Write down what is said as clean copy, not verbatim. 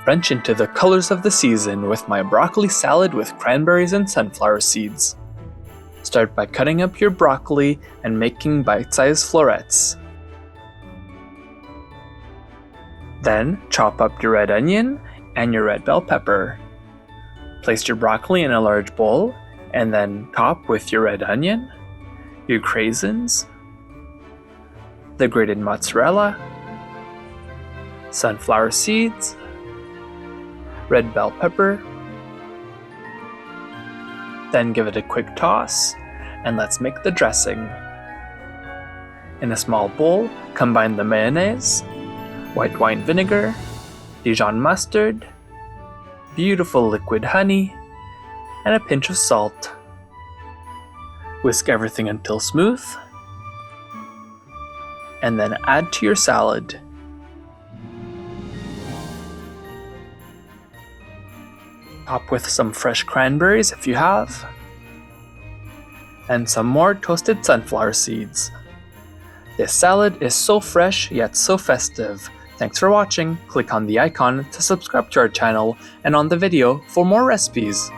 Drench into the colors of the season with my broccoli salad with cranberries and sunflower seeds. Start by cutting up your broccoli and making bite-sized florets. Then chop up your red onion and your red bell pepper. Place your broccoli in a large bowl and then top with your red onion, your craisins, the grated mozzarella, sunflower seeds, red bell pepper. Then give it a quick toss and let's make the dressing. In a small bowl, combine the mayonnaise, white wine vinegar, Dijon mustard, beautiful liquid honey, and a pinch of salt. Whisk everything until smooth, and then add to your salad. Top with some fresh cranberries if you have, and some more toasted sunflower seeds. This salad is so fresh yet so festive. Thanks for watching. Click on the icon to subscribe to our channel and on the video for more recipes.